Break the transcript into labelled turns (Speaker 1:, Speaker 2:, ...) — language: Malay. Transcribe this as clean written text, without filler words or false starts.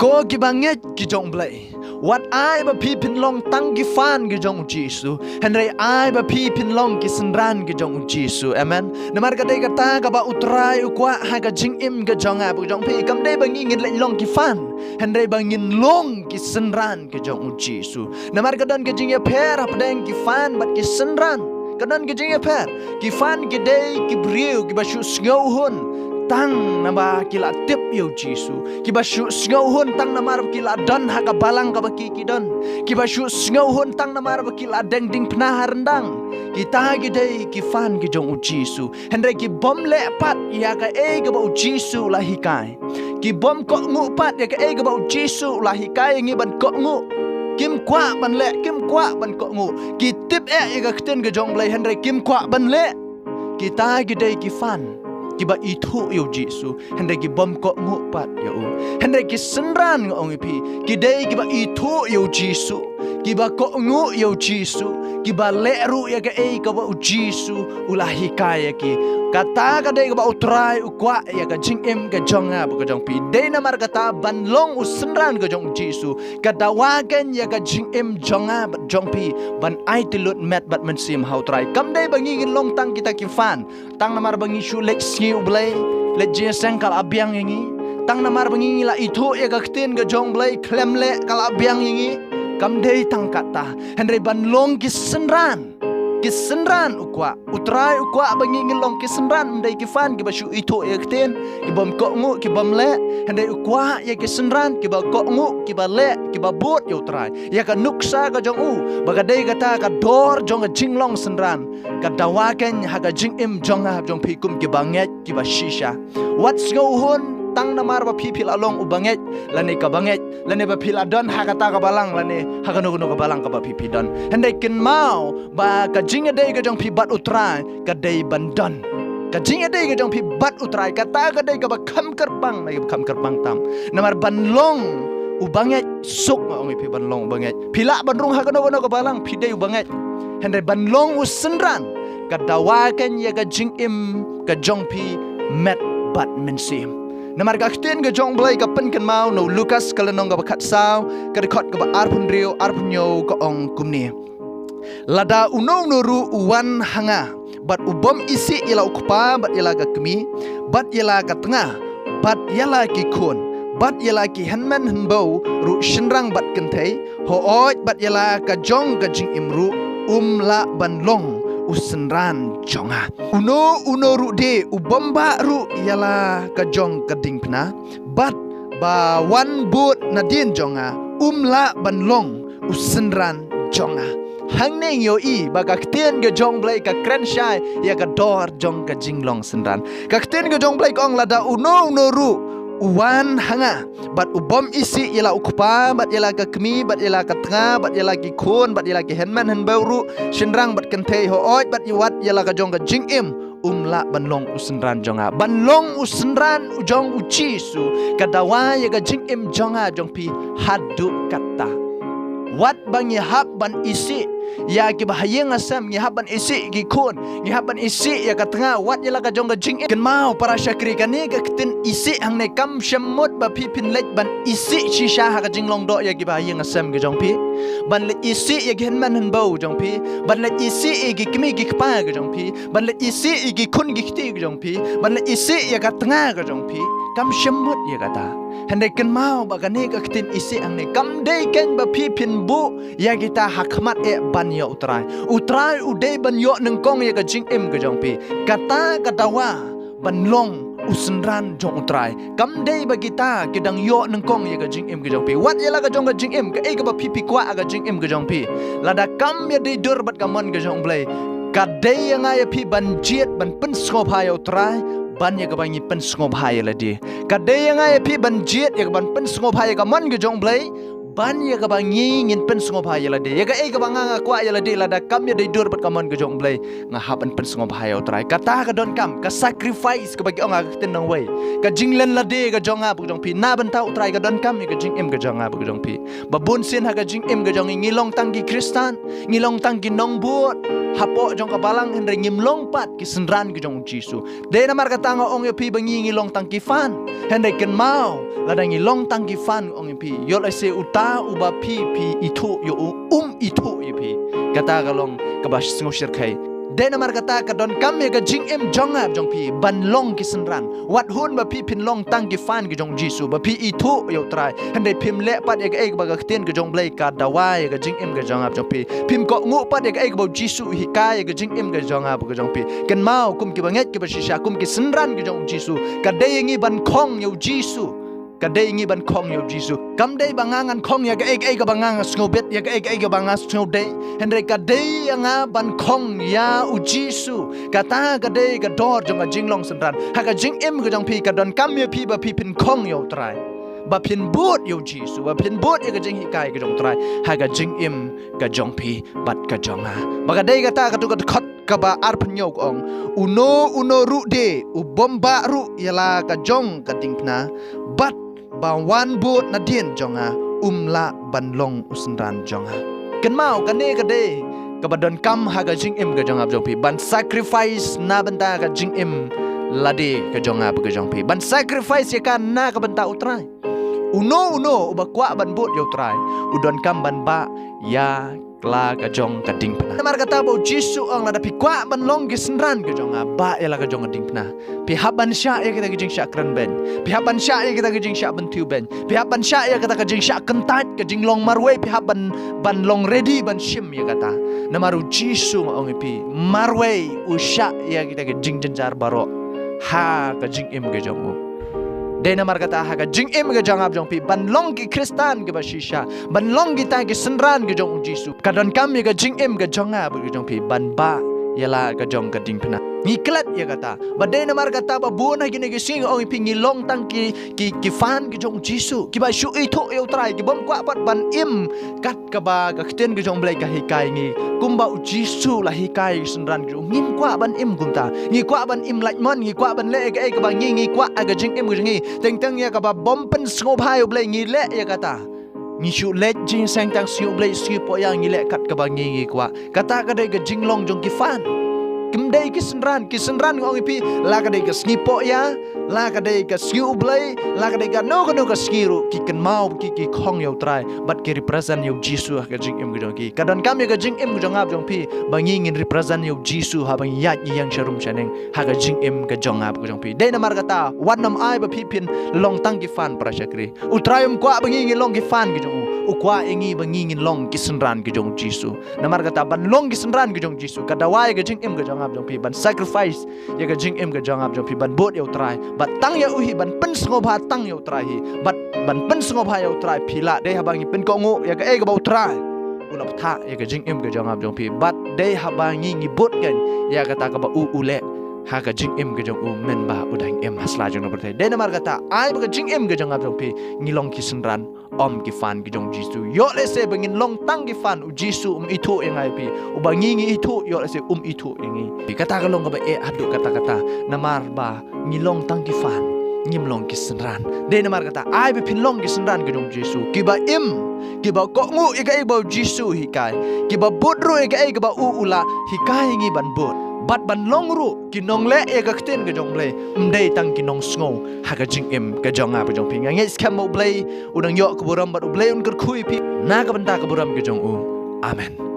Speaker 1: ko ki banget ki jong blai wat ai ba pi pin long tang ki fan ki jong Jesu henry ai ba pi pin long ki senran ki jong Jesu amen namar ka dei kata ka ba utrai ukwa ha ka jing im ka jong a bu jong pi kam dei ba ngin lai long ki fan henry ba ngin long ki senran ki jong Jesu namar ka don ka jing ya per ap deng ki fan bat ki senran kanan ki jing ya per ki fan ki dei ki briu ki ba shu ngau hun tang nama kila tip yo Jesu kiba shu ngau hun tang nama kila don ha ka balang ka baki ki don kiba shu ngau hun tang nama kila deng ding pna rendang kita gidei ki fan ki jong Jesu henre ki bom le pat ya ka e ka ba Jesu la hikai ki bom ko ngu pat ya ka e ka ba Jesu la hikai ngi ban ko ngu kim kwa ban le kim kwa ban ko ngu ki tip e ya ka kten ka jong blai henre kim kwa ban le kita gidei ki fan kiba itu yo Jesu hendak ki bom ko ngupat ya hendak ki senran ngong pi kidai kiba itu yo Jesu kiba ko ngu yo Jesu kiba leru ya ka e ka ba Jesu ulahi kaya ki kata ka dei ka ba utrai ukwa ya ka jing em ka jonga ba ka jong pi dei na mar kata ban long senran ka jong Jesu ka dawagen ya ka jing em jonga ba jong pi ban ai tilut met bat men sim how try kam dei bangin long tang kita ki fan tang na mar bangi shu lek ublay let jeseng kal abyang yangi tang namar bangi la itu ya gaktin ga jong blay klemle kal abyang yangi kam dei tang kata henry ban long kisenran ukwa utrai ukwa bangi ngilong kisenran mdai kifan ki basu itu ya gaktin ki bom ko ngu ki bom le henry ukwa ya kisenran ki ba ko ngu ki ba le ki ba bot ya utrai ya ka nuksa ga jong bagadei kata ka dor jong ga jinglong senran ka dawaken ha ga jing im jong ha jong pi kum ki banget ki ba shisha what's go hun tang namar ba pipil along ubanget lane ka banget lane ba pil adon ha kata ka balang lane ha ka no ka balang ka ba pipi don hendai kin mau ba ka jing dei ka jong pi bat utrai ka dei bandon ka jing dei ka jong pi bat utrai kata ka dei ka ba kham kerbang mai kham kerbang tam namar banlong ubanget suk ngong pi banlong ubanget pila banrung ha ka no ka balang pi dei ubanget hendai banlong usenran ka dawaken ya ka jing im ka jong pi met bat mensim namar gaktin ga jong blai ka pen kan mau no Lukas kalanong ga bakat saw ka dekot ga ba arpun rio arpunyo ka ong kumni lada unong nuru uwan hanga bat ubom isi ila ukpa bat ila ga kemi bat ila ga tengah bat ila ki kun bat ila ki hanman hanbau ru shinrang bat kentai ho oi bat ila ka jong ga jing imru la banlong usenran jonga uno ru de ubomba ru yala ka jong kading pna bat ba wan but nadin jonga la banlong usenran jonga hangneng yo i ba ka ktien ga jong blai ka kren shai ya ka dor jong ka jinglong senran ka ktien ga jong blai kong lada uno ru uwan hanga bat ubom isi ila ukpa bat ila ka kemi bat ila ka tengah bat ila ki kun bat ila ki henman henbauru shinrang bat kentei ho oi bat iwat ila ka jong ka jing im la banlong usenran jonga banlong usenran ujong ucisu kadawa ya ka jing im jonga jong pi hadu kata wat bang yahab ban isi ya ki bahayeng asam yahab ban isi ki kun yahab ban isi ya ka tengah wat ya la ka jong ka jing ken mau para syakri kan ni ka tin isi hang ne kam shamut ba pi pin lek ban isi shisha ha ka jinglong do ya ki bahayeng asam ki jong pi ban le isi ya ki henman hen bau jong pi ban le isi ki kimi ki pa ka jong pi ban le isi ki kun ki ti ka jong pi ban le isi ya ka tengah ka jong pi kam shamut ya kata hendak ken mau ba kan ni ka tin isi hang ne kam dei ken ba pi pin bu ya kita hakmat e ban yo utrai udai ban yo nengkong ya ka jing em ka jong pi kata katawa ban long usenran jong utrai kam dei ba kita kidang yo nengkong ya ka jing em ka jong pi wat ya la ka jong ka jing em ka e ka ba pi kwa ka jing em ka jong pi lada kam ya dei dur bat kamon ka jong blai ka dei ya ngai pi ban jiet ban pen skop ha yo utrai ban ya ka bangi pen skop ha ya la di ka dei ya ngai pi ban jiet ya ka ban pen skop ha ya ka mon ka jong blai ban ya ka bangi ngin pen sngop ha yala de ya ka e ka banga kwa yala de la da kam ya de dur pat kamon ka jong blai nga hapan pen sngop ha ya utrai kata ka don kam ka sacrifice ka bagi onga ka tin nang wai ka jinglen la de ka jonga bu jong pi na ban ta utrai ka don kam ka jing em ka jonga bu jong pi babun sin ha ka jing em ka jong ngilong tang ki kristan ngilong tang ki nong buat hapo jong kabalang henry ngimlong pat kisenran ke jong Jisu. De namar kata nga ong yapi bangi ngilong tangkifan. Henry ken mau ladang ngilong tangkifan ong yapi. Yol ese uta uba pi itu yo itu yapi. Kata kalong kabas ngusir kai. De namar kata ka don kam ya ga jing em jong ab jong pi ban long kisenran. Wat hun ba pi pin long tangkifan ke jong Jisu. Ba pi itu yo trai. Henry pim le pat ya ga ek ba ga tien ke jong blai ka dawa ya ga jing em ga jong ab jong pi. Pim ko ngu pat ya ga ek ba Jisu hikai ya ga jing em ga jong ab ga jong pi. Ken mau kum ki banget ki ba shisha kum ki senran ke jong Jisu. Ka de ngi ban khong yo Jisu. Kadai ngi ban khong yo Jisu. Kam dei bangangan khong ya ga ek bangangan snobet ya ga ek bangangan snodei. Henry kadai anga ban khong ya u Jisu. Kata kadai ka dor jong jinglong senran. Ha ka jing em ga jong pi ka don kam ya pi ba pi pin khong yo trai. Ba pin bot yo Jisu. Ba pin bot ya ga jing hikai ga jong trai. Ha ga jing em ga jong pi bat ka jonga. Ba kadai kata ka tu ka khot ka ba ar pnyok ong. Uno ru de u bomba ru yala ka jong ka dingna. Bat bawan bot na dien jonga umla banlong usenran jonga ken mau kane kade kabadon kam haga jing em ga jonga jong pi ban sacrifice na banta ga jing em lade ga jonga ga jong pi ban sacrifice ya kan na ka banta utrai uno uba kwa ban bot yo trai udon kam ban ba ya kla ka jong ka ding pna namar kata bo Jisu ang lada pi kwa ban long gisenran ga jonga ba ya la ga jong ding pna pi haban sya ya kita gijing sya kran ben pi haban sya ya kita gijing sya ban tiu ben pi haban sya ya kita gijing sya kentat gijing long marwe pi haban ban long ready ban shim ya kata namaru Jisu ang pi marwe u sya ya kita gijing jenjar baro ha gijing im ga jong de namar kata ha ga jing em ga jang ab jong pi ban long ki kristan ga bashisha ban long ki ta ki senran ga jong Jisu kadon kam ga jing em ga jong ab ga jong pi ban ba yala ga jong ga ding pna ngiklat ya kata ba de namar kata ba bona gine gi sing ong pi ngilong tang ki fan ga jong Jisu ki ba shu itu eu trai ki bom kwa pat ban im kat ka ba ga khten ga jong blai ka hikai ngi kumba u Jisu la hikai senran ga ngim kwa ban im kumta ngi kwa ban im lait mon ngi kwa ban le ga ba ngi kwa ga jing em ga ngi teng teng ya ka ba bom pen ngop hai blai ngi le ya kata ngi shu let jing sang tang siu blai siu po yang ngi le kat ka ba ngi kwa kata ka de ga jing long jong ki fan kim dei ki senran ngong pi la ka dei ka skipo ya la ka dei ka skiu blai la ka dei ka no ka skiru ki ken mau ki khong yo trai but ki represent yo Jisu ka jing em gong ki kadon kam ka jing em gong ap jong pi bangi ngin represent yo Jisu ha bang yat yang sharum chaneng ha ka jing em ka jong ap gong pi de na mar kata wan nam ai ba pi pin long tang ki fan pra shakri utrayum kwa bangi ngin long ki fan ki jong ukwa engi bangi ngin long ki senran ki jong Jisu na mar kata ban long ki senran ki jong Jisu ka dawai ka jing em ga jong ap jong pi ban sacrifice ya ga jing em ga jong ap jong pi ban bot yo trai bat tang ya uhi ban pen sngop ha tang yo trai hi bat ban pen sngop ha yo trai phila de ha bangi pen ko ngo ya ga e ga bau trai ulap tha ya ga jing em ga jong ap jong pi bat de ha bangi ngi bot gan ya ga ta ka ba ule ha ga jing em ga jong men ba udang em hasla jong no berte de na mar kata ai ba ga jing em ga jong ap jong pi ngilong ki senran om ki fan ki jong Jisu yo le se bangin long tang ki fan u Jisu itu engai pi u bangi ngi itu yo le se itu engi pi kata ka long ka ba e adu kata namar ba ngilong tang ki fan ngim long ki senran de namar kata ai bi pin long ki senran ki jong Jisu ki ba im ki ba ko ngu i ka e ba Jisu hikai ki ba bodro e ka e ba ula hikai ngi ban bot bat ban long ru ki nong le e ka kten ka jong le mdei tang ki nong sngo ha ka jing em ka jong a pa jong pi ngai skam mo blei udang yo ka buram bat blei un kar khui pi na ka banta ka buram ka jong amen.